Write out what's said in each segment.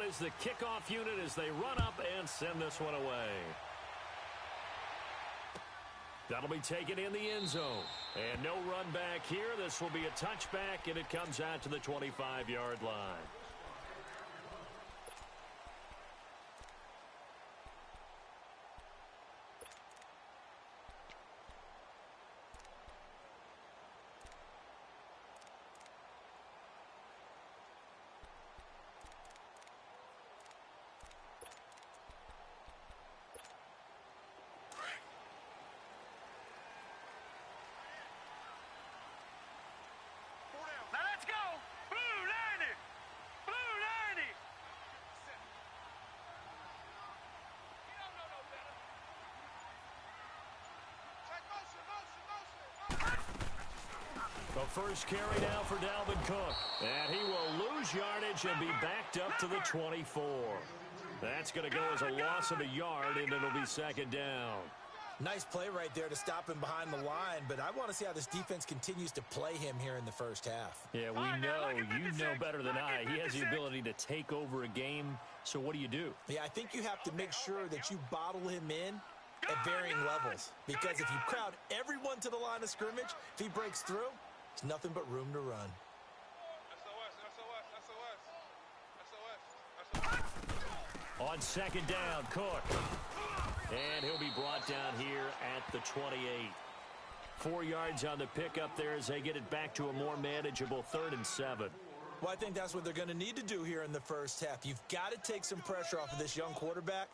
is the kickoff unit as they run up and send this one away. That'll be taken in the end zone. And no run back here. This will be a touchback, and it comes out to the 25-yard line. The first carry now for Dalvin Cook. And he will lose yardage and be backed up to the 24. That's going to go as a loss of a yard, and it'll be second down. Nice play right there to stop him behind the line, but I want to see how this defense continues to play him here in the first half. Yeah, we know. You know better than I. He has the ability to take over a game, so what do? Yeah, I think you have to make sure that you bottle him in at varying levels, because if you crowd everyone to the line of scrimmage, if he breaks through, there's nothing but room to run. On second down, Cook. And he'll be brought down here at the 28. 4 yards on the pickup there as they get it back to a more manageable 3rd and 7. Well, I think that's what they're going to need to do here in the first half. You've got to take some pressure off of this young quarterback,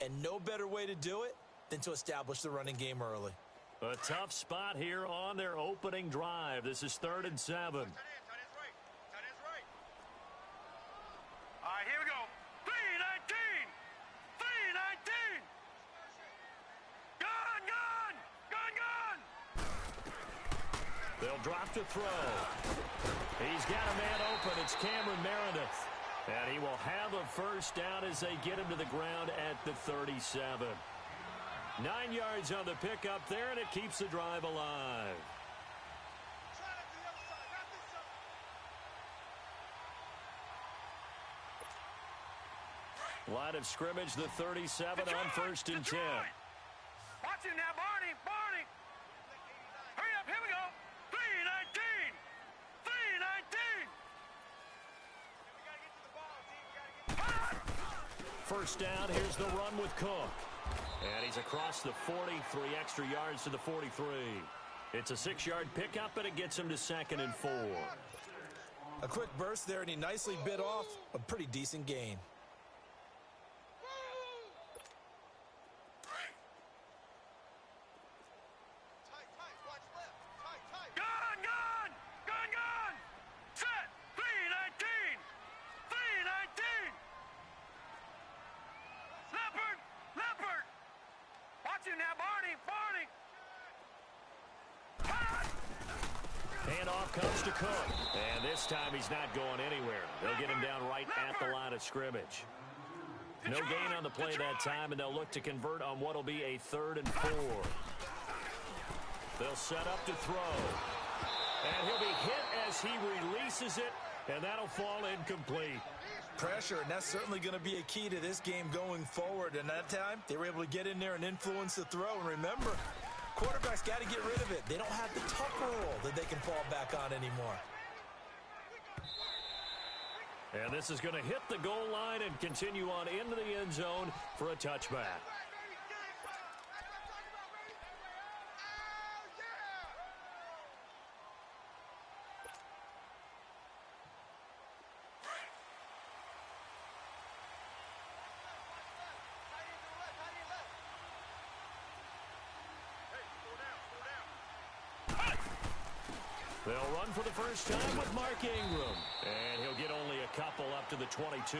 and no better way to do it than to establish the running game early. A tough spot here on their opening drive. This is 3rd and 7. All right, here we go. 3-19. 3-19. Gun. They'll drop to throw. He's got a man open. It's Cameron Meredith. And he will have a first down as they get him to the ground at the 37. 9 yards on the pickup there, and it keeps the drive alive. Line of scrimmage, the 37 on 1st and 10. Watch him now, Barney. Hurry up, here we go. 3-19. First down, here's the run with Cook. And he's across the 40, 3 extra yards to the 43. It's a 6-yard pickup, and it gets him to 2nd and 4. A quick burst there, and he nicely bit off a pretty decent gain. Gun. Set. 3-19. Leopard. Watch him now, Barney. Handoff comes to Cook. And this time he's not going anywhere. They'll get him down right at the line of scrimmage. No gain on the play that time, and they'll look to convert on what will be a 3rd and 4. They'll set up to throw. And he'll be hit as he releases it, and that'll fall incomplete. Pressure, and that's certainly going to be a key to this game going forward. And that time, they were able to get in there and influence the throw. And remember, quarterbacks got to get rid of it. They don't have the tucker roll that they can fall back on anymore. And this is going to hit the goal line and continue on into the end zone for a touchback. They'll run for the first time with Mark Ingram. And he'll get only a couple up to the 22.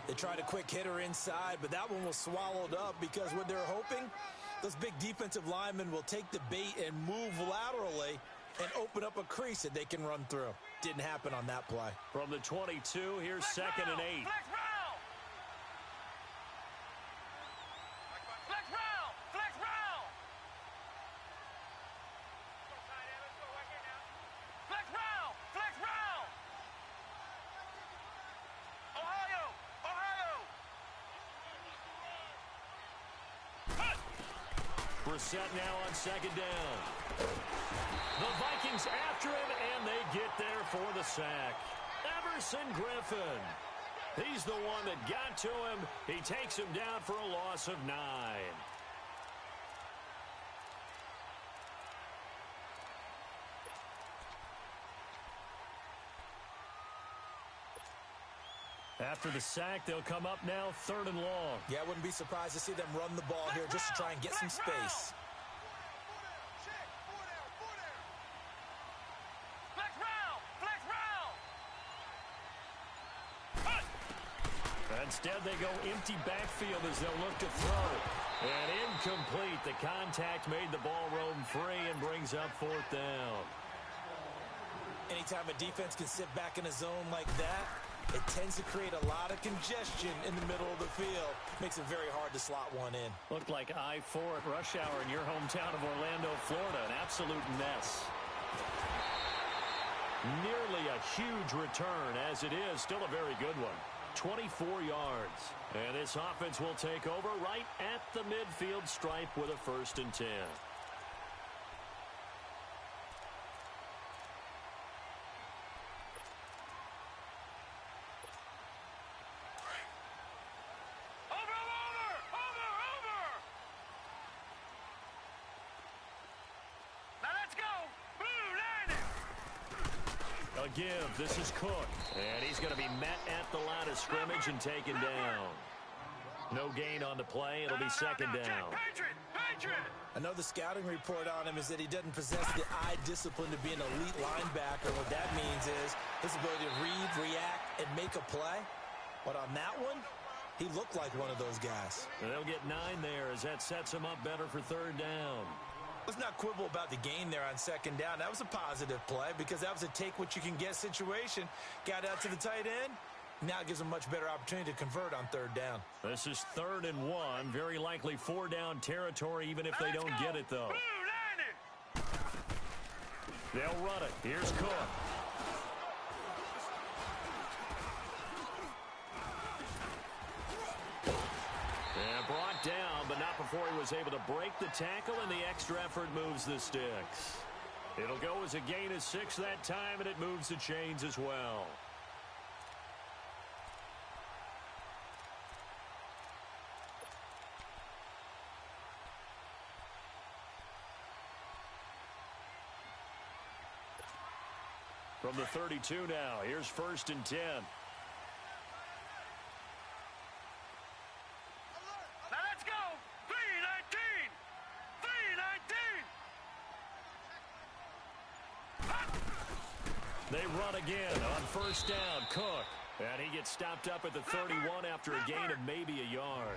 They tried a quick hitter inside, but that one was swallowed up because what they're hoping, those big defensive linemen will take the bait and move laterally and open up a crease that they can run through. Didn't happen on that play. From the 22, here's 2nd and 8. Ohio, for a set now on second down. The Vikings after him, and they get there for the sack. Everson Griffin. He's the one that got to him. He takes him down for a loss of 9. After the sack, they'll come up now 3rd and long. Yeah, I wouldn't be surprised to see them run the ball here just to try and get some space. Instead, they go empty backfield as they'll look to throw. And incomplete. The contact made the ball roam free and brings up 4th down. Anytime a defense can sit back in a zone like that, it tends to create a lot of congestion in the middle of the field. Makes it very hard to slot one in. Looked like I-4 at rush hour in your hometown of Orlando, Florida. An absolute mess. Nearly a huge return, as it is. Still a very good one. 24 yards. And this offense will take over right at the midfield stripe with a 1st and 10. Give. This is Cook. And he's going to be met at the line of scrimmage and taken down. No gain on the play. It'll be 2nd down. I know the scouting report on him is that he doesn't possess the eye discipline to be an elite linebacker. What that means is his ability to read, react, and make a play. But on that one, he looked like one of those guys. And they'll get 9 there as that sets him up better for 3rd down. Let's not quibble about the gain there on 2nd down. That was a positive play because that was a take-what-you-can-get situation. Got out to the tight end. Now it gives them much better opportunity to convert on 3rd down. This is 3rd and 1. Very likely 4-down territory, even if they don't get it, though. They'll run it. Here's Cook. And brought down, but not before he was able to break the tackle, and the extra effort moves the sticks. It'll go as a gain of 6 that time, and it moves the chains as well. From the 32 now, here's 1st and 10. They run again on 1st down. Cook. And he gets stopped up at the 31 after a gain of maybe a yard.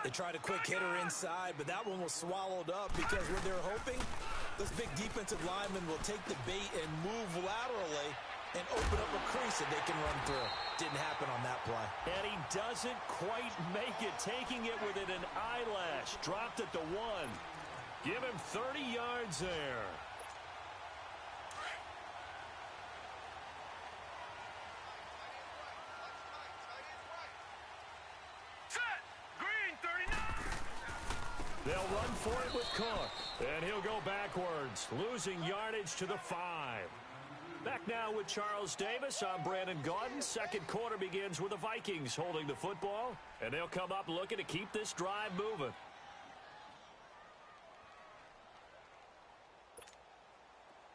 They tried a quick hitter inside, but that one was swallowed up because what they're hoping, those big defensive linemen will take the bait and move laterally and open up a crease that they can run through. Didn't happen on that play. And he doesn't quite make it, taking it within an eyelash. Dropped at the 1. Give him 30 yards there. They'll run for it with Cook, and he'll go backwards, losing yardage to the 5. Back now with Charles Davis. I'm Brandon Gaudin. 2nd quarter begins with the Vikings holding the football, and they'll come up looking to keep this drive moving.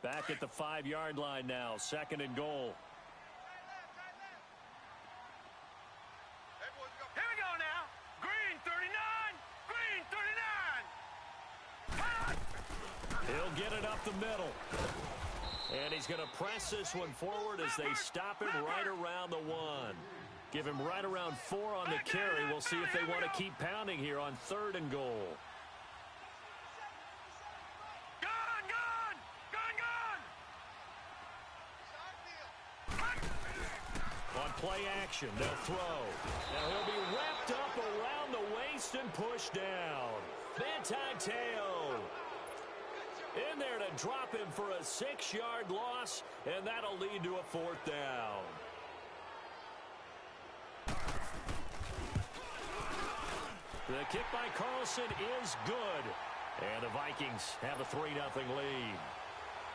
Back at the 5-yard line now, 2nd and goal. Here we go now. Green 39. He'll get it up the middle. And he's going to press this one forward as they stop him right around the 1. Give him right around 4 on the carry. We'll see if they want to keep pounding here on 3rd and goal. On play action, they'll throw. Now he'll be wrapped up around the waist and pushed down. Manti-Te'o in there to drop him for a 6-yard loss, and that'll lead to a 4th down. The kick by Carlson is good. And the Vikings have a 3-0 lead.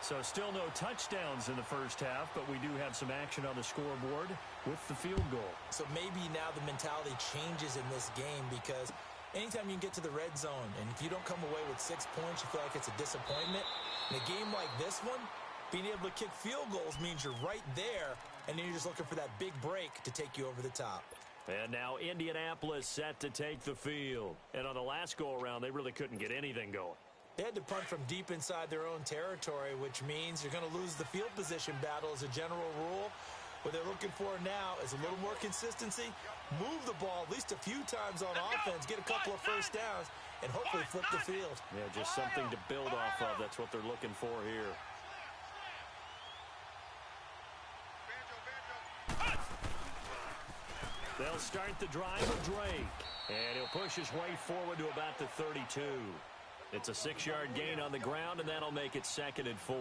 So still no touchdowns in the first half, but we do have some action on the scoreboard with the field goal. So maybe now the mentality changes in this game because anytime you can get to the red zone, and if you don't come away with 6 points, you feel like it's a disappointment. In a game like this one, being able to kick field goals means you're right there, and then you're just looking for that big break to take you over the top. And now Indianapolis set to take the field. And on the last go-around, they really couldn't get anything going. They had to punt from deep inside their own territory, which means you're going to lose the field position battle as a general rule. What they're looking for now is a little more consistency, move the ball at least a few times on offense, get a couple of first downs, and hopefully flip the field. Yeah, just something to build off of. That's what they're looking for here. They'll start the drive with Drake, and he'll push his way forward to about the 32. It's a 6-yard gain on the ground, and that'll make it 2nd and 4.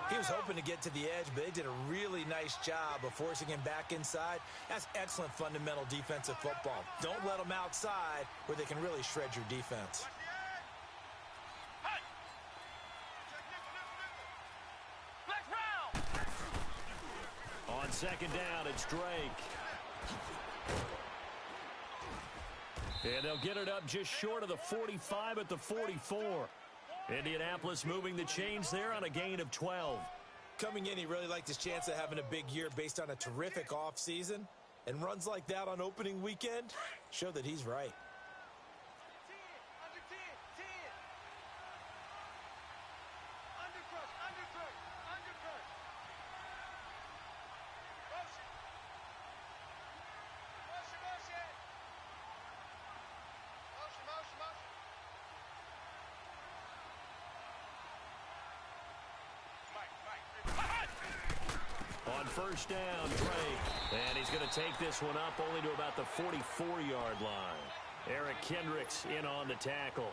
He was hoping to get to the edge, but they did a really nice job of forcing him back inside. That's excellent fundamental defensive football. Don't let them outside where they can really shred your defense. On 2nd down, it's Drake. And they'll get it up just short of the 45 at the 44. Indianapolis moving the chains there on a gain of 12. Coming in, he really liked his chance of having a big year based on a terrific offseason. And runs like that on opening weekend show that he's right. On 1st down, Drake. And he's going to take this one up only to about the 44-yard line. Eric Kendricks in on the tackle.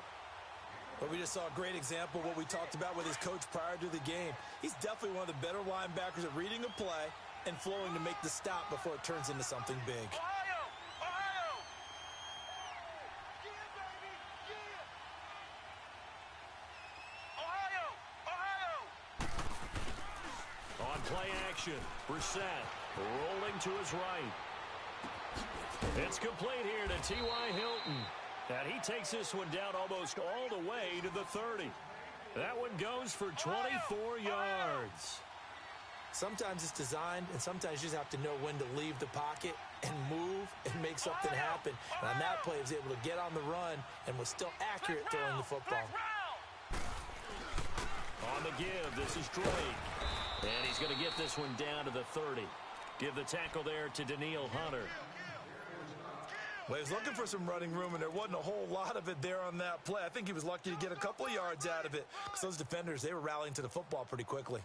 Well, we just saw a great example of what we talked about with his coach prior to the game. He's definitely one of the better linebackers at reading a play and flowing to make the stop before it turns into something big. Play action. Brissett rolling to his right. It's complete here to T.Y. Hilton. And he takes this one down almost all the way to the 30. That one goes for 24 yards. Sometimes it's designed, and sometimes you just have to know when to leave the pocket and move and make something happen. And on that play, he was able to get on the run and was still accurate throwing the football. On the give, this is Drake. And he's going to get this one down to the 30. Give the tackle there to Daniil Hunter. Well, he was looking for some running room, and there wasn't a whole lot of it there on that play. I think he was lucky to get a couple of yards out of it because those defenders, they were rallying to the football pretty quickly.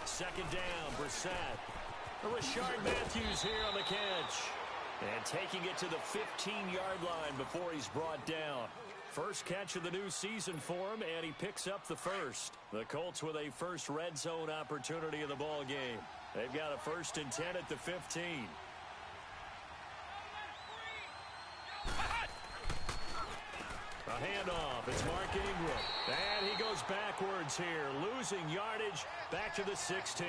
Second down, Brissett. Rashard Matthews here on the catch. And taking it to the 15-yard line before he's brought down. First catch of the new season for him, and he picks up the first. The Colts with a first red zone opportunity in the ball game. They've got a 1st and 10 at the 15. A handoff. It's Mark Ingram. And he goes backwards here, losing yardage back to the 16.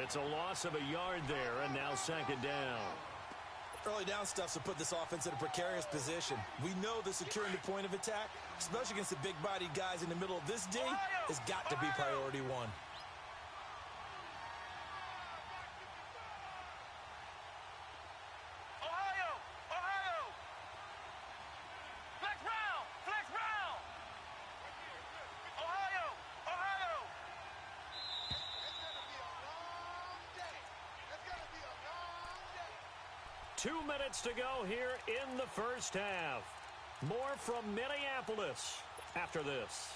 It's a loss of a yard there, and now 2nd down. Early down stuff to put this offense in a precarious position. We know the securing the point of attack, especially against the big-bodied guys in the middle of this D, has got to be priority one. Two minutes to go here in the first half. More from Minneapolis after this.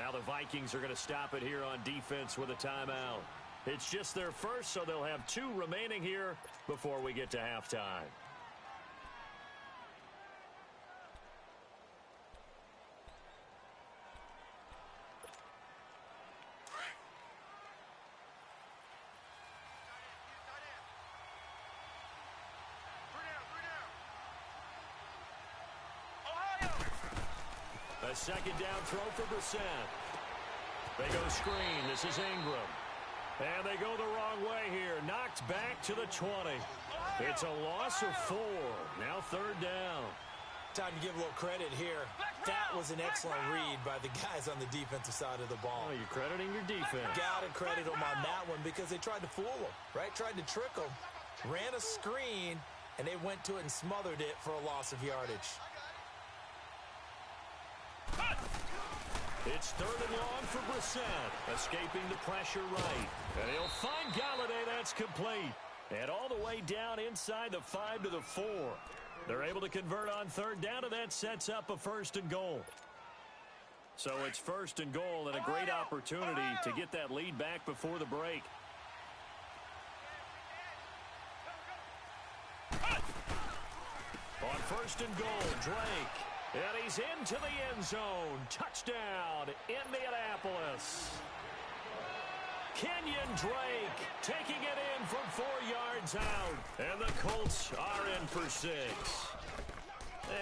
now the Vikings are going to stop it here on defense with a timeout. It's just their first, so they'll have 2 remaining here before we get to halftime. A second down throw for Brissett. They go screen. This is Ingram. And they go the wrong way here. Knocked back to the 20. It's a loss of 4. Now 3rd down. Time to give a little credit here. That was an excellent read by the guys on the defensive side of the ball. Oh, you're crediting your defense. Got to credit them on that one because they tried to fool them, right? Tried to trick them. Ran a screen, and they went to it and smothered it for a loss of yardage. It's 3rd and long for Brissett, escaping the pressure right. And he'll find Galladay. That's complete. And all the way down inside the 5 to the 4. They're able to convert on 3rd down, and that sets up a 1st and goal. So it's 1st and goal and a great opportunity to get that lead back before the break. On 1st and goal, Drake. And he's into the end zone. Touchdown, Indianapolis. Kenyon Drake taking it in from 4 yards out. And the Colts are in for 6.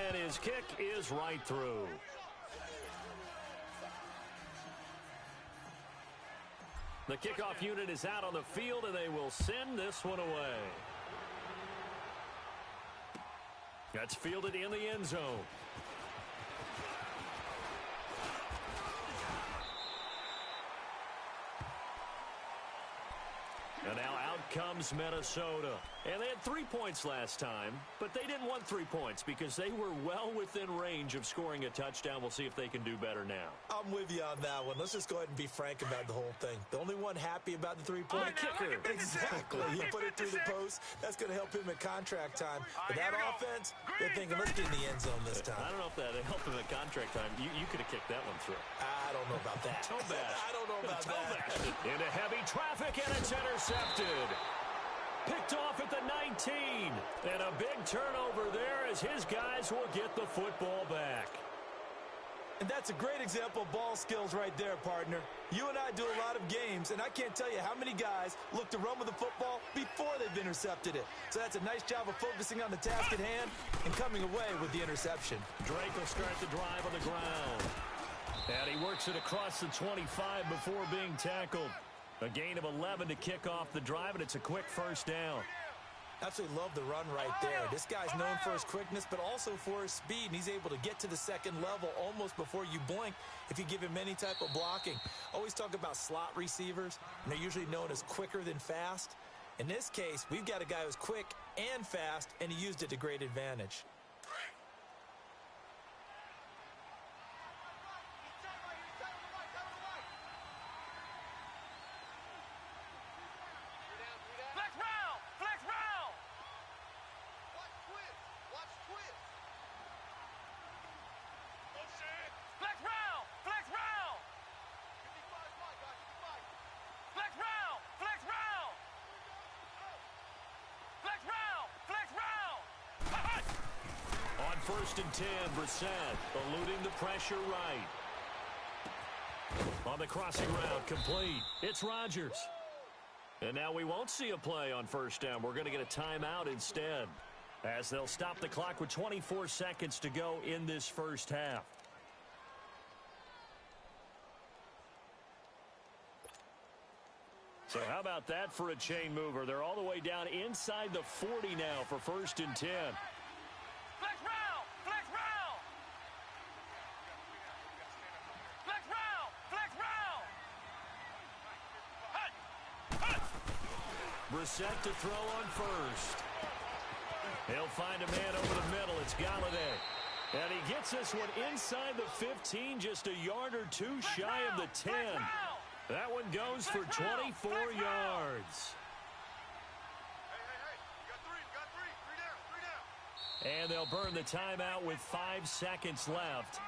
And his kick is right through. The kickoff unit is out on the field, and they will send this one away. That's fielded in the end zone. And now out comes Minnesota. And they had 3 points last time, but they didn't want 3 points because they were well within range of scoring a touchdown. We'll see if they can do better now. I'm with you on that one. Let's just go ahead and be frank about the whole thing. The only one happy about the 3-point kicker. Exactly. He put it through the post. That's going to help him at contract time. But that offense, they're thinking, let's get in the end zone this time. I don't know if that helped him at contract time. You could have kicked that one through. I don't know about that. Toe bash. I don't know about that. Into heavy traffic, and it's intercepted. Picked off at the 19. And a big turnover there as his guys will get the football back. And that's a great example of ball skills right there, partner. You and I do a lot of games, and I can't tell you how many guys look to run with the football before they've intercepted it. So that's a nice job of focusing on the task at hand and coming away with the interception. Drake will start the drive on the ground. And he works it across the 25 before being tackled. A gain of 11 to kick off the drive, and it's a quick 1st down. Absolutely love the run right there. This guy's known for his quickness, but also for his speed, and he's able to get to the 2nd level almost before you blink if you give him any type of blocking. Always talk about slot receivers, and they're usually known as quicker than fast. In this case, we've got a guy who's quick and fast, and he used it to great advantage. On 1st and 10, Brissett eluding the pressure right. On the crossing route, complete. It's Rodgers. And now we won't see a play on 1st down. We're going to get a timeout instead, as they'll stop the clock with 24 seconds to go in this 1st half. So how about that for a chain mover? They're all the way down inside the 40 now for 1st and 10. Flex round! Flex round! Flex round! Flex round! Hut! Hut! Brissett to throw on 1st. He'll find a man over the middle. It's Galladay. And he gets this one inside the 15, just a yard or 2 shy of the 10. That one goes for 24 yards. And they'll burn the timeout with 5 seconds left.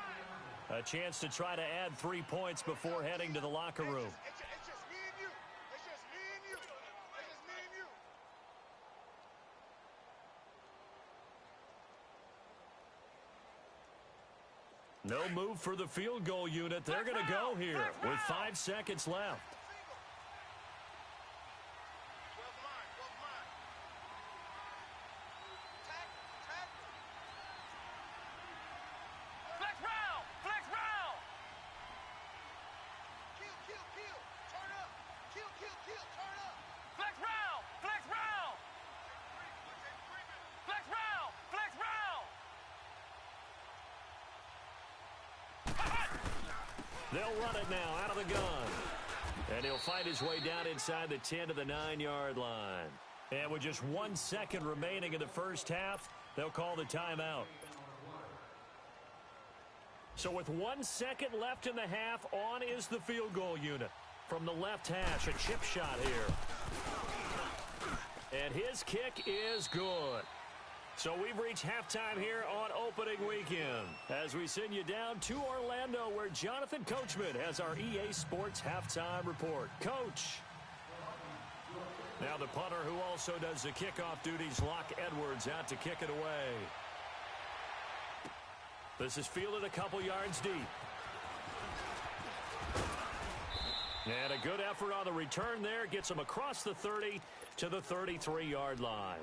A chance to try to add 3 points before heading to the locker room. It's just me and you. It's just me and you. It's just me and you. No move for the field goal unit. They're going to go here with 5 seconds left. They'll run it now out of the gun. And he'll fight his way down inside the 10 to the 9-yard line. And with just 1 second remaining in the first half, they'll call the timeout. So with 1 second left in the half, on is the field goal unit. From the left hash, a chip shot here. And his kick is good. So we've reached halftime here on opening weekend as we send you down to Orlando where Jonathan Coachman has our EA Sports halftime report. Coach. Now the punter who also does the kickoff duties, Locke Edwards, out to kick it away. This is fielded a couple yards deep. And a good effort on the return there. Gets him across the 30 to the 33-yard line.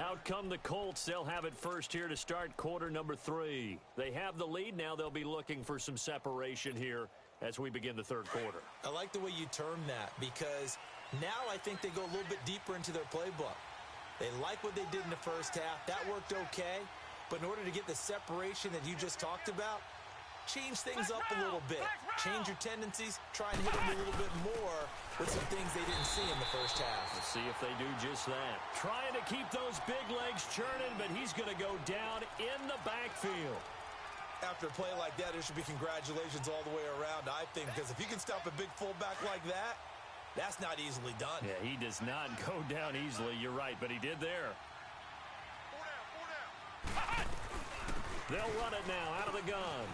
Out come the Colts. They'll have it first here to start quarter number 3. They have the lead. Now they'll be looking for some separation here as we begin the third quarter. I like the way you term that because now I think they go a little bit deeper into their playbook. They like what they did in the first half. That worked okay. But in order to get the separation that you just talked about, change things up a little bit. Change your tendencies. Try and hit them a little bit more with some things they didn't see in the first half. Let's see if they do just that. Trying to keep those big legs churning, but he's going to go down in the backfield. After a play like that, there should be congratulations all the way around, I think, because if you can stop a big fullback like that, that's not easily done. Yeah, he does not go down easily. You're right, but he did there. They'll run it now out of the gun.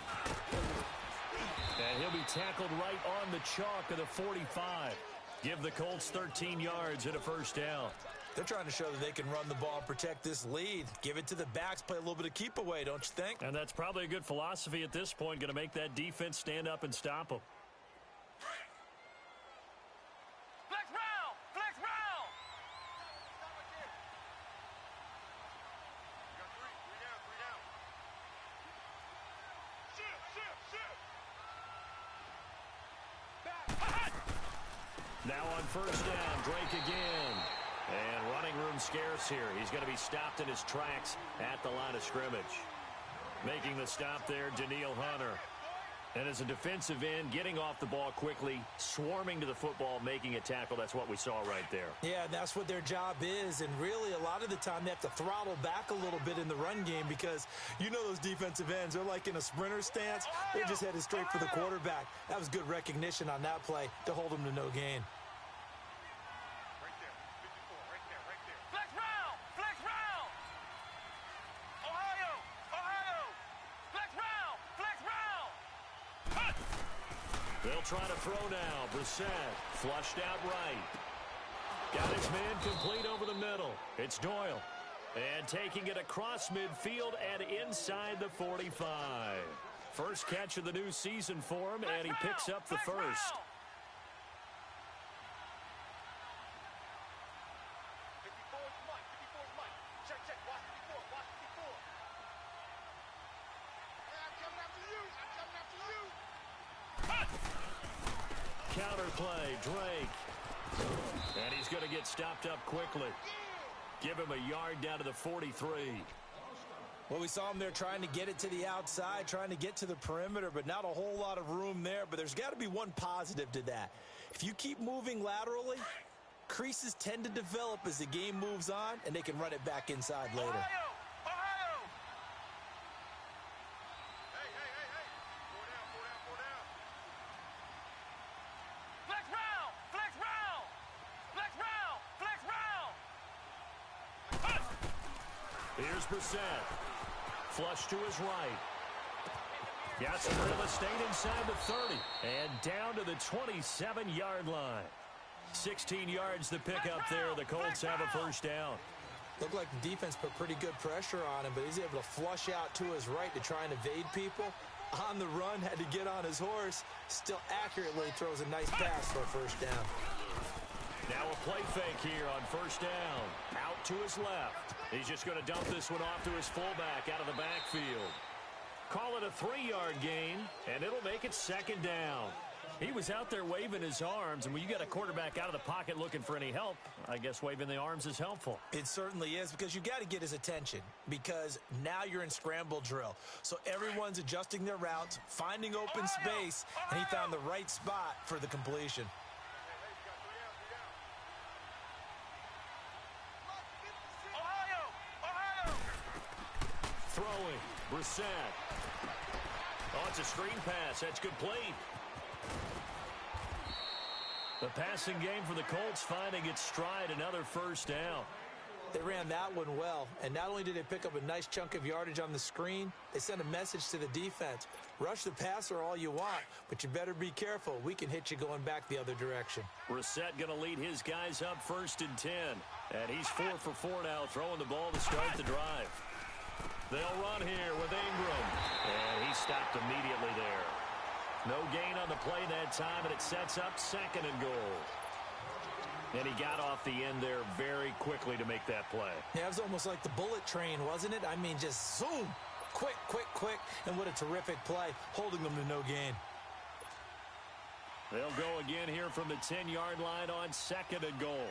And he'll be tackled right on the chalk of the 45. Give the Colts 13 yards and a first down. They're trying to show that they can run the ball and protect this lead. Give it to the backs, play a little bit of keep away, don't you think? And that's probably a good philosophy at this point. Going to make that defense stand up and stop them. Now on first down, Drake again. And running room scarce here. He's going to be stopped in his tracks at the line of scrimmage. Making the stop there, Daniil Hunter. And as a defensive end, getting off the ball quickly, swarming to the football, making a tackle. That's what we saw right there. Yeah, that's what their job is. And really, a lot of the time, they have to throttle back a little bit in the run game because you know those defensive ends, they're like in a sprinter stance. They're just headed straight for the quarterback. That was good recognition on that play to hold them to no gain. They'll try to throw now. Brissett flushed out right. Got his man complete over the middle. It's Doyle. And taking it across midfield and inside the 45. First catch of the new season for him, and he picks up the first. Counter play, Drake. And he's going to get stopped up quickly. Give him a yard down to the 43. Well, we saw him there trying to get it to the outside, trying to get to the perimeter, but not a whole lot of room there. But there's got to be one positive to that. If you keep moving laterally, creases tend to develop as the game moves on, and they can run it back inside later. Here's Brissett. Flush to his right. Got some real estate inside the 30 and down to the 27-yard line. 16 yards to pick up there. The Colts have a first down. Looked like the defense put pretty good pressure on him, but he's able to flush out to his right to try and evade people. On the run, had to get on his horse. Still accurately throws a nice pass for a first down. Now a play fake here on first down. Out to his left. He's just going to dump this one off to his fullback out of the backfield. Call it a 3-yard gain, and it'll make it second down. He was out there waving his arms, and when you got a quarterback out of the pocket looking for any help, I guess waving the arms is helpful. It certainly is, because you got to get his attention, because now you're in scramble drill. So everyone's adjusting their routes, finding open space, and he found the right spot for the completion. Throwing, Brissett. Oh, it's a screen pass. That's good play. The passing game for the Colts finding its stride, another first down. They ran that one well, and not only did they pick up a nice chunk of yardage on the screen, they sent a message to the defense. Rush the passer all you want, but you better be careful. We can hit you going back the other direction. Brissett going to lead his guys up 1st and 10. And he's 4 for 4 now, throwing the ball to start the drive. They'll run here with Ingram. And he stopped immediately there. No gain on the play that time, and it sets up 2nd and goal. And he got off the end there very quickly to make that play. Yeah, it was almost like the bullet train, wasn't it? I mean, just zoom. Quick, quick, quick. And what a terrific play, holding them to no gain. They'll go again here from the 10-yard line on 2nd and goal.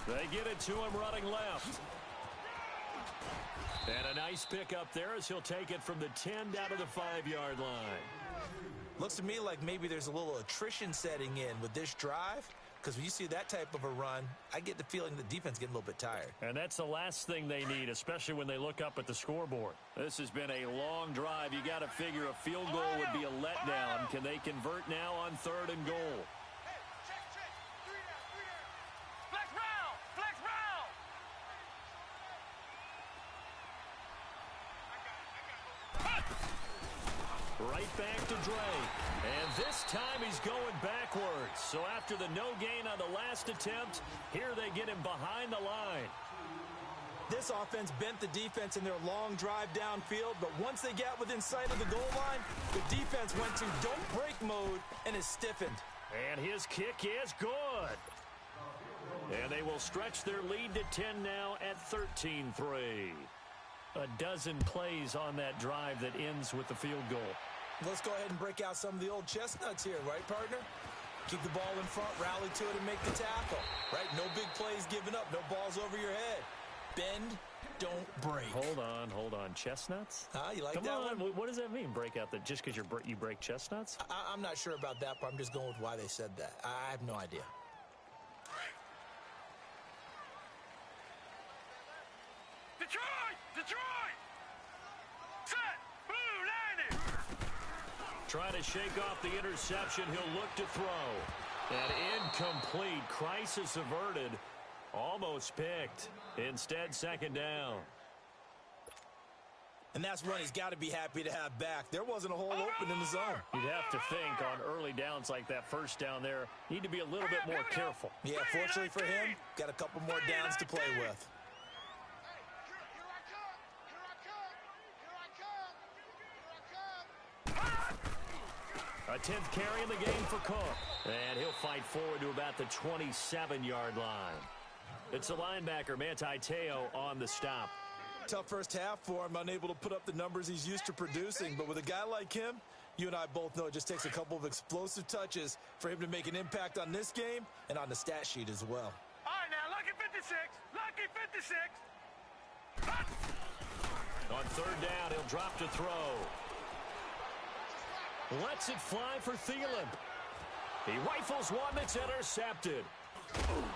They get it to him running left. And a nice pickup there as he'll take it from the 10 down to the 5-yard line. Looks to me like maybe there's a little attrition setting in with this drive, because when you see that type of a run, I get the feeling the defense getting a little bit tired. And that's the last thing they need, especially when they look up at the scoreboard. This has been a long drive. You got to figure a field goal would be a letdown. Can they convert now on 3rd and goal? Right back to Dre. And this time he's going backwards. So after the no gain on the last attempt, here they get him behind the line. This offense bent the defense in their long drive downfield, but once they got within sight of the goal line, the defense went to don't break mode and is stiffened. And his kick is good. And they will stretch their lead to 10 now at 13-3. A dozen plays on that drive that ends with the field goal. Let's go ahead and break out some of the old chestnuts here, right, partner? Keep the ball in front, rally to it, and make the tackle, right? No big plays given up, no balls over your head. Bend, don't break. Hold on. Chestnuts? You like Come that on. one? What does that mean, break out? Just because you break chestnuts? I'm not sure about that, but I'm just going with why they said that. I have no idea. Detroit! Set! Blue landing! Trying to shake off the interception. He'll look to throw. And incomplete. Crisis averted. Almost picked. Instead, 2nd down. And that's one he's got to be happy to have back. There wasn't a hole open in the zone. You'd have to think on early downs like that first down there, need to be a little bit more careful. Yeah, fortunately for him, got a couple more downs to play with. A 10th carry in the game for Cook. And he'll fight forward to about the 27-yard line. It's the linebacker, Manti Te'o, on the stop. Tough first half for him, unable to put up the numbers he's used to producing. But with a guy like him, you and I both know it just takes a couple of explosive touches for him to make an impact on this game and on the stat sheet as well. All right, now, lucky 56. Lucky 56. On 3rd down, he'll drop to throw. Lets it fly for Thielen. He rifles one that's intercepted.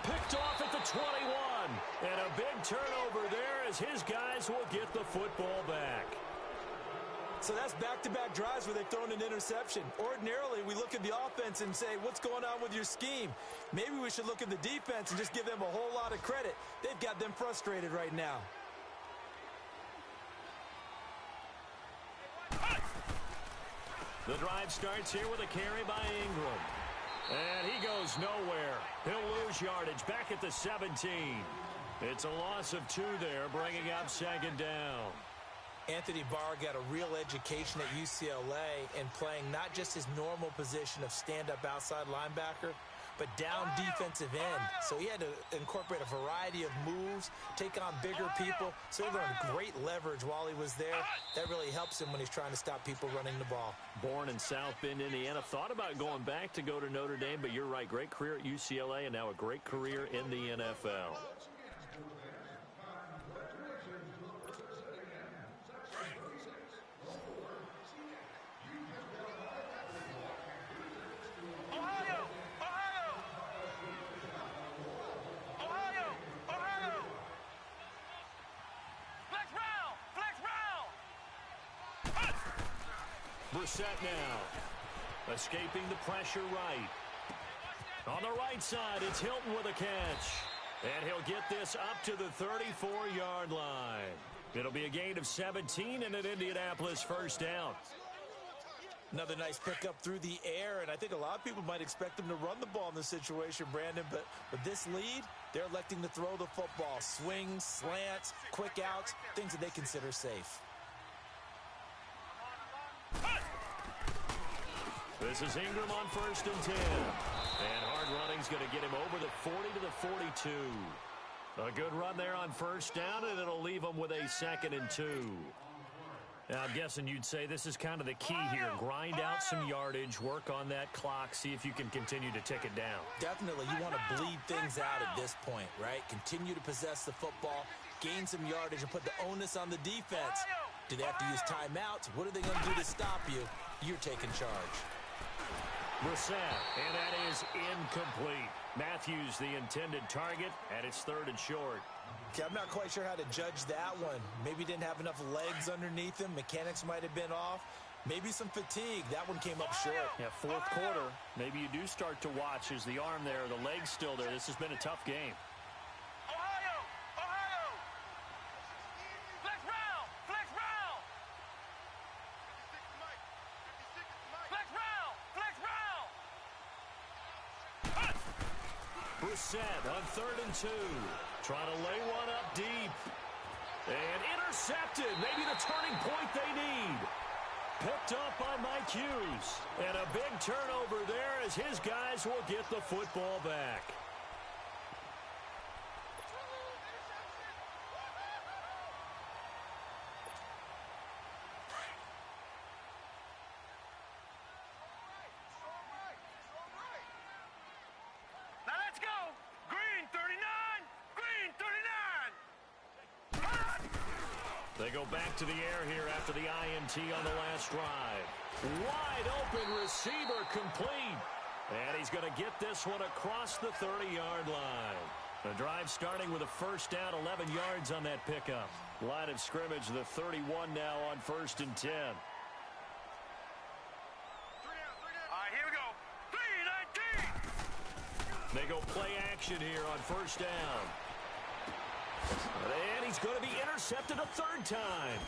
Picked off at the 21. And a big turnover there as his guys will get the football back. So that's back-to-back drives where they've thrown an interception. Ordinarily, we look at the offense and say, what's going on with your scheme? Maybe we should look at the defense and just give them a whole lot of credit. They've got them frustrated right now. The drive starts here with a carry by Ingram. And he goes nowhere. He'll lose yardage back at the 17. It's a loss of 2 there, bringing up second down. Anthony Barr got a real education at UCLA in playing not just his normal position of stand-up outside linebacker, but down defensive end. So he had to incorporate a variety of moves, take on bigger people. So he learned great leverage while he was there. That really helps him when he's trying to stop people running the ball. Born in South Bend, Indiana. Thought about going back to go to Notre Dame, but you're right. Great career at UCLA and now a great career in the NFL. Brissett now, escaping the pressure right. On the right side, it's Hilton with a catch. And he'll get this up to the 34-yard line. It'll be a gain of 17 and an Indianapolis first down. Another nice pickup through the air, and I think a lot of people might expect them to run the ball in this situation, Brandon, but with this lead, they're electing to throw the football. Swings, slants, quick outs, things that they consider safe. This is Ingram on 1st and 10. And hard running's going to get him over the 40 to the 42. A good run there on 1st down, and it'll leave him with a 2nd and 2. Now, I'm guessing you'd say this is kind of the key here. Grind out some yardage, work on that clock, see if you can continue to tick it down. Definitely. You want to bleed things out at this point, right? Continue to possess the football, gain some yardage, and put the onus on the defense. Do they have to use timeouts? What are they going to do to stop you? You're taking charge. Brissett, and that is incomplete. Matthews, the intended target, and it's 3rd and short. Okay, I'm not quite sure how to judge that one. Maybe didn't have enough legs underneath him. Mechanics might have been off. Maybe some fatigue. That one came up short. Yeah, 4th quarter. Maybe you do start to watch as the arm there, the leg's still there. This has been a tough game. Brissett on 3rd and 2. Trying to lay one up deep. And intercepted. Maybe the turning point they need. Picked up by Mike Hughes. And a big turnover there as his guys will get the football back. They go back to the air here after the INT on the last drive. Wide open receiver complete. And he's going to get this one across the 30-yard line. The drive starting with a 1st down, 11 yards on that pickup. Line of scrimmage, the 31 now on 1st and 10. All right, here we go. 3-19. They go play action here on 1st down. And he's going to be intercepted a 3rd time.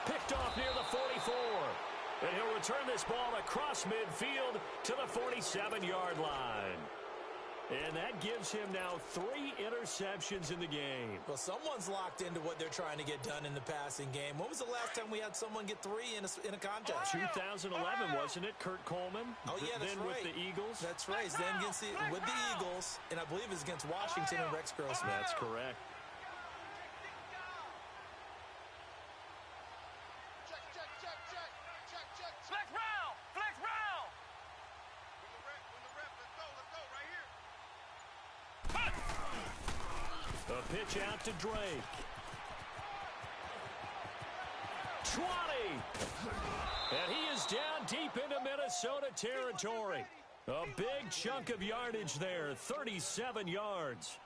Picked off near the 44. And he'll return this ball across midfield to the 47-yard line. And that gives him now 3 interceptions in the game. Well, someone's locked into what they're trying to get done in the passing game. When was the last time we had someone get 3 in a contest? 2011, wasn't it? Kurt Coleman? Oh, yeah, that's then right. With the Eagles? That's right. Then with the Eagles, and I believe it's against Washington and Rex Grossman. That's correct. Flex round. A pitch out to Drake. 20. And he is down deep into Minnesota territory. A big chunk of yardage there, 37 yards.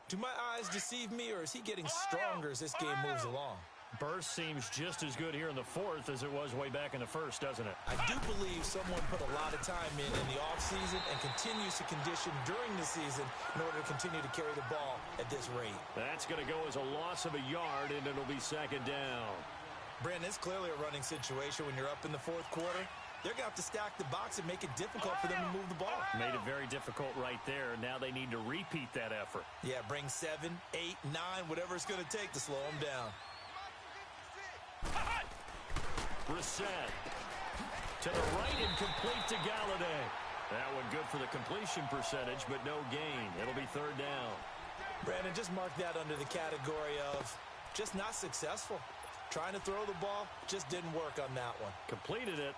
Do my eyes deceive me, or is he getting stronger as this game moves along? Burst seems just as good here in the fourth as it was way back in the first, doesn't it? I do believe someone put a lot of time in the offseason and continues to condition during the season in order to continue to carry the ball at this rate. That's going to go as a loss of a yard, and it'll be second down. Brandon, it's clearly a running situation when you're up in the fourth quarter. They're going to have to stack the box and make it difficult for them to move the ball. Made it very difficult right there. Now they need to repeat that effort. Yeah, bring 7, 8, 9, whatever it's going to take to slow them down. Brissett to the right and complete to Galladay. That one good for the completion percentage, but no gain. It'll be third down. Brandon, just mark that under the category of just not successful. Trying to throw the ball, just didn't work on that one. Completed it.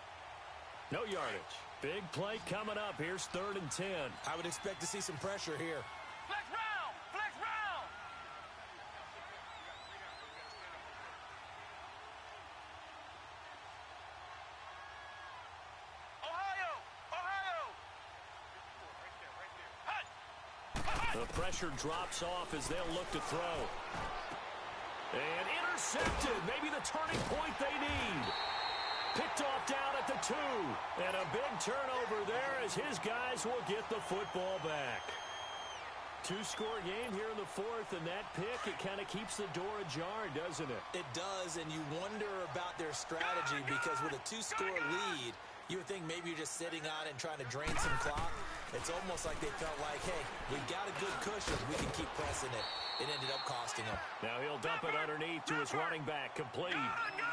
No yardage. Big play coming up. Here's 3rd and 10. I would expect to see some pressure here. Flex round! Flex round! Ohio! Ohio! The pressure drops off as they'll look to throw. And intercepted. Maybe the turning point they need. Picked off down at the 2. And a big turnover there as his guys will get the football back. 2-score game here in the fourth, and that pick, it kind of keeps the door ajar, doesn't it? It does, and you wonder about their strategy because with a 2-score lead, you would think maybe you're just sitting on it and trying to drain some clock. It's almost like they felt like, hey, we've got a good cushion. We can keep pressing it. It ended up costing him. Now he'll dump it underneath to his running back, complete.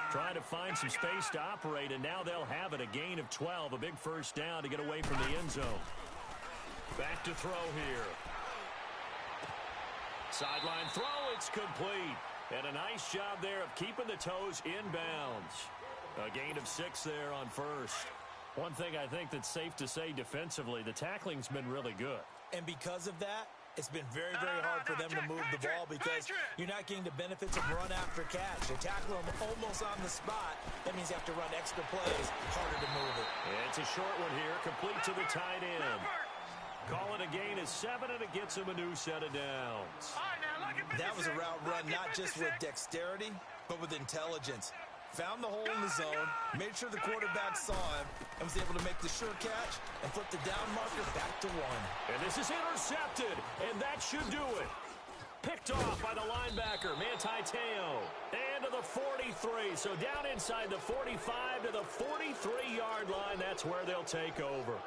Trying to find some space to operate, and now they'll have it. A gain of 12, a big first down to get away from the end zone. Back to throw here. Sideline throw, it's complete. And a nice job there of keeping the toes inbounds. A gain of 6 there on first. One thing I think that's safe to say defensively, the tackling's been really good. And because of that, it's been very, very hard for them to move the ball because you're not getting the benefits of run after catch. They tackle them almost on the spot. That means you have to run extra plays, harder to move it. It's a short one here, complete to the tight end. Call it a gain of 7, and it gets him a new set of downs. That was a route run not just with dexterity, but with intelligence. Found the hole in the zone, made sure the quarterback saw him, and was able to make the sure catch and flip the down marker back to 1. And this is intercepted, and that should do it. Picked off by the linebacker, Manti Te'o. And to the 43, so down inside the 45 to the 43-yard line. That's where they'll take over.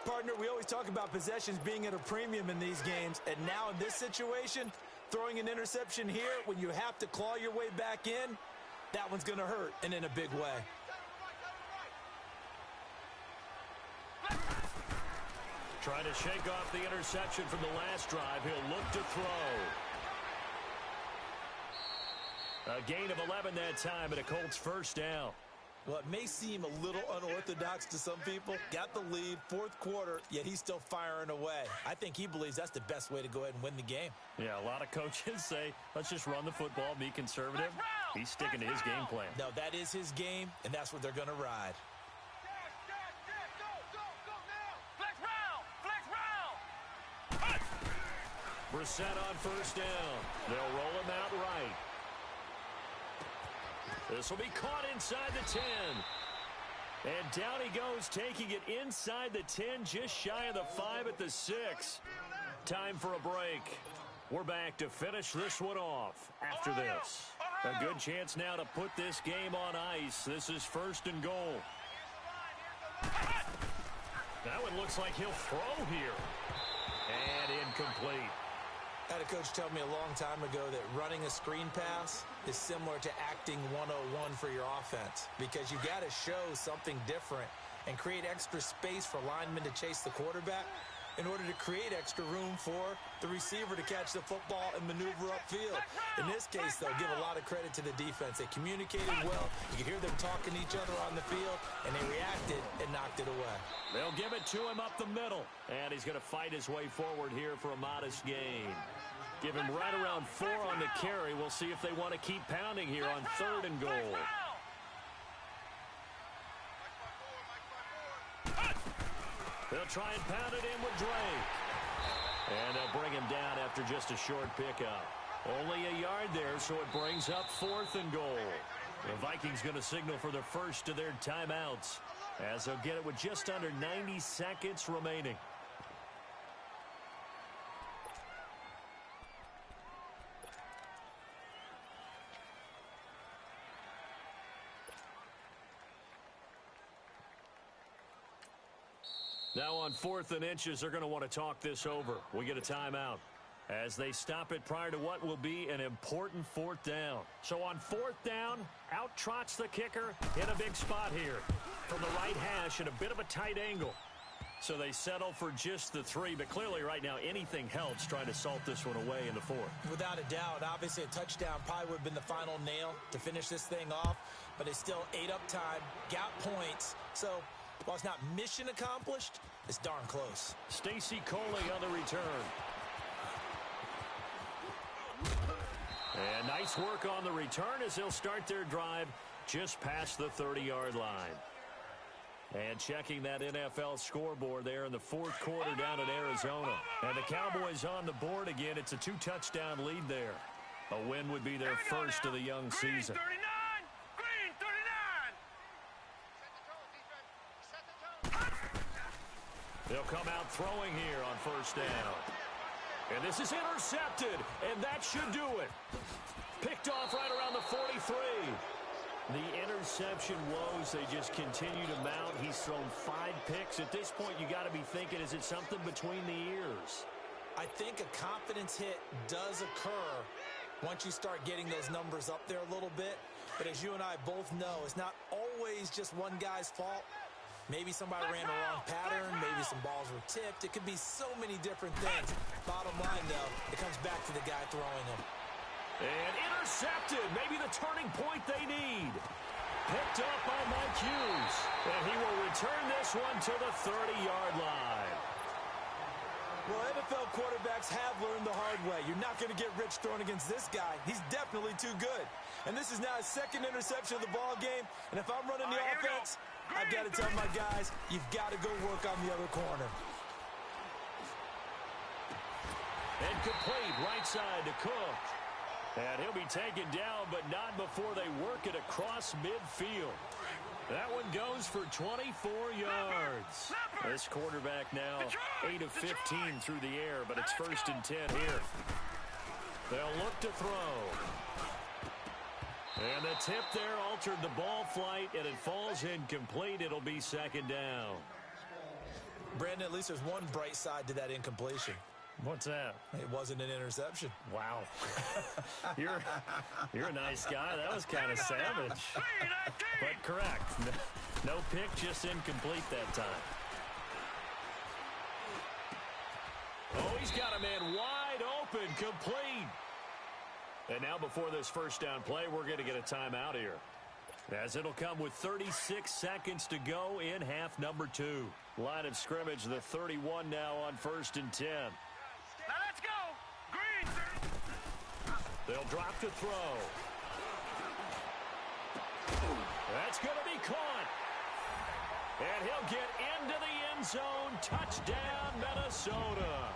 Partner, we always talk about possessions being at a premium in these games, and now in this situation, throwing an interception here when you have to claw your way back in, that one's going to hurt, and in a big way. Trying to shake off the interception from the last drive. He'll look to throw. A gain of 11 that time, and a Colts first down. Well, it may seem a little unorthodox to some people. Got the lead, fourth quarter, yet he's still firing away. I think he believes that's the best way to go ahead and win the game. Yeah, a lot of coaches say, let's just run the football, be conservative. He's sticking to his game plan. No, that is his game, and that's what they're going to ride. Brissett on first down. They'll roll him out right. This will be caught inside the 10. And down he goes, taking it inside the 10, just shy of the 5 at the 6. Time for a break. We're back to finish this one off after this. A good chance now to put this game on ice. This is 1st and goal. That one looks like he'll throw here. And incomplete. I had a coach tell me a long time ago that running a screen pass is similar to acting 101 for your offense because you got to show something different and create extra space for linemen to chase the quarterback in order to create extra room for the receiver to catch the football and maneuver upfield. In this case, though, give a lot of credit to the defense. They communicated well. You could hear them talking to each other on the field, and they reacted and knocked it away. They'll give it to him up the middle, and he's going to fight his way forward here for a modest gain. Give him right around 4 on the carry. We'll see if they want to keep pounding here on 3rd and goal. They'll try and pound it in with Drake. And they'll bring him down after just a short pickup. Only a yard there, so it brings up 4th and goal. The Vikings going to signal for the first of their timeouts, as they'll get it with just under 90 seconds remaining. Now on 4th and inches, they're going to want to talk this over. We get a timeout as they stop it prior to what will be an important 4th down. So on 4th down, out trots the kicker in a big spot here from the right hash at a bit of a tight angle. So they settle for just the 3, but clearly right now anything helps trying to salt this one away in the 4th. Without a doubt, obviously a touchdown probably would have been the final nail to finish this thing off, but it's still ate up time, got points, so while it's not mission accomplished, it's darn close. Stacy Coley on the return. And nice work on the return as they'll start their drive just past the 30-yard line. And checking that NFL scoreboard there in the 4th quarter down in Arizona. And the Cowboys on the board again. It's a 2-touchdown lead there. A win would be their first of the young season. They'll come out throwing here on 1st down. And this is intercepted, and that should do it. Picked off right around the 43. The interception woes, they just continue to mount. He's thrown 5 picks. At this point, you got to be thinking, is it something between the ears? I think a confidence hit does occur once you start getting those numbers up there a little bit. But as you and I both know, it's not always just one guy's fault. Maybe somebody ran the wrong pattern. Maybe some balls were tipped. It could be so many different things. Bottom line, though, it comes back to the guy throwing them. And intercepted. Maybe the turning point they need. Picked up by Mike Hughes. And he will return this one to the 30-yard line. Well, NFL quarterbacks have learned the hard way. You're not going to get rich throwing against this guy. He's definitely too good. And this is now his 2nd interception of the ball game. And if I'm running the offense, I've got to tell my guys, you've got to go work on the other corner. And complete right side to Cook. And he'll be taken down, but not before they work it across midfield. That one goes for 24 yards. This quarterback now 8 of 15 through the air, but it's 1st and 10 here. They'll look to throw. And the tip there altered the ball flight, and it falls incomplete. It'll be 2nd down. Brandon, at least there's one bright side to that incompletion. What's that? It wasn't an interception. Wow. You're a nice guy. That was kind of savage. But correct. No pick, just incomplete that time. Oh, he's got a man wide open, complete. And now before this 1st down play, we're going to get a timeout here, as it'll come with 36 seconds to go in half number 2. Line of scrimmage, the 31 now on 1st and 10. Now let's go. Green. They'll drop to throw. That's going to be caught. And he'll get into the end zone. Touchdown, Minnesota.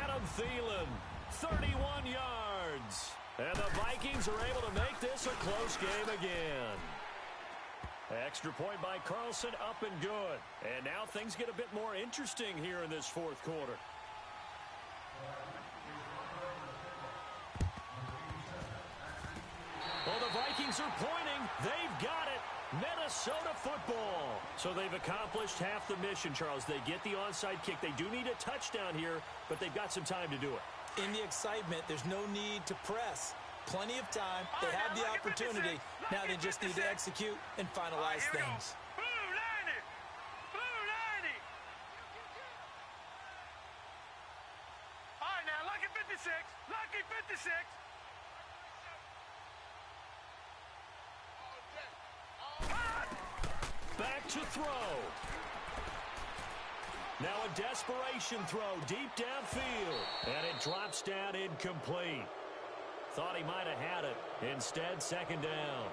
Adam Thielen, 31 yards. And the Vikings are able to make this a close game again. Extra point by Carlson, up and good. And now things get a bit more interesting here in this 4th quarter. Well, the Vikings are pointing. They've got it. Minnesota football. So they've accomplished half the mission, Charles. They get the onside kick. They do need a touchdown here, but they've got some time to do it. In the excitement, there's no need to press. Plenty of time. They have the opportunity. Now they just need to execute and finalize things. Blue 90. Blue 90. All right, now, lucky 56. Lucky 56. Back to throw. Now a desperation throw deep downfield. And it drops down incomplete. Thought he might have had it. Instead, 2nd down.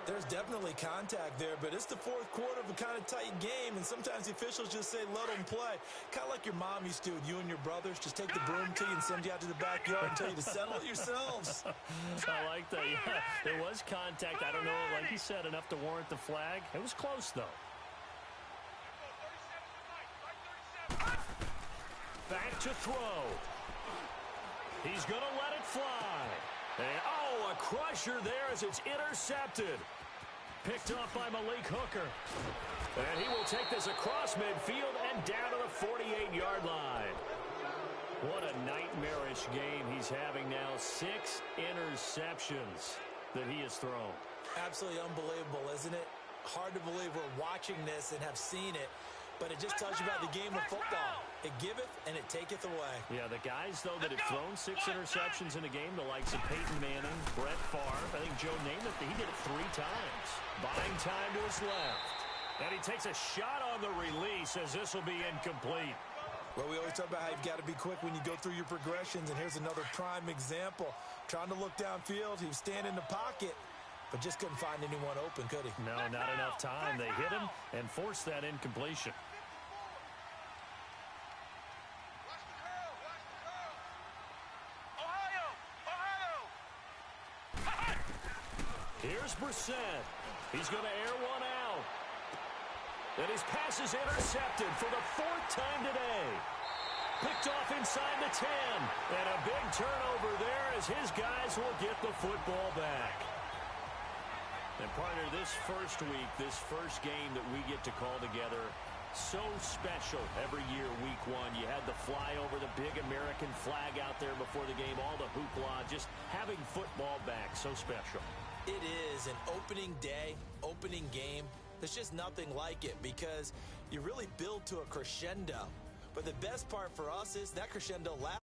There's definitely contact there, but it's the fourth quarter of a kind of tight game, and sometimes the officials just say, let them play. Kind of like your mom used to with you and your brothers. Just take the broom to you and send you out to the backyard and tell you to settle it yourselves. I like that. Yeah, there was contact. I don't know, like you said, enough to warrant the flag. It was close, though. Back to throw. He's going to let it fly. And, oh, a crusher there as it's intercepted. Picked off by Malik Hooker. And he will take this across midfield and down to the 48-yard line. What a nightmarish game he's having now. 6 interceptions that he has thrown. Absolutely unbelievable, isn't it? Hard to believe we're watching this and have seen it. But it just tells you about the game of football. It giveth and it taketh away. Yeah, the guys, though, that have thrown 6 interceptions in a game, the likes of Peyton Manning, Brett Favre, I think Joe Namath, he did it 3 times. Buying time to his left. And he takes a shot on the release as this will be incomplete. Well, we always talk about how you've got to be quick when you go through your progressions, and here's another prime example. Trying to look downfield, he was standing in the pocket, but just couldn't find anyone open, could he? No, not enough time. They hit him and forced that incompletion. Here's Brissett. He's going to air one out. And his pass is intercepted for the 4th time today. Picked off inside the 10. And a big turnover there as his guys will get the football back. And partner, this first week, this first game that we get to call together, so special every year, week 1. You had the flyover, the big American flag out there before the game, all the hoopla, just having football back, so special. It is an opening day, opening game. There's just nothing like it because you really build to a crescendo. But the best part for us is that crescendo lasts.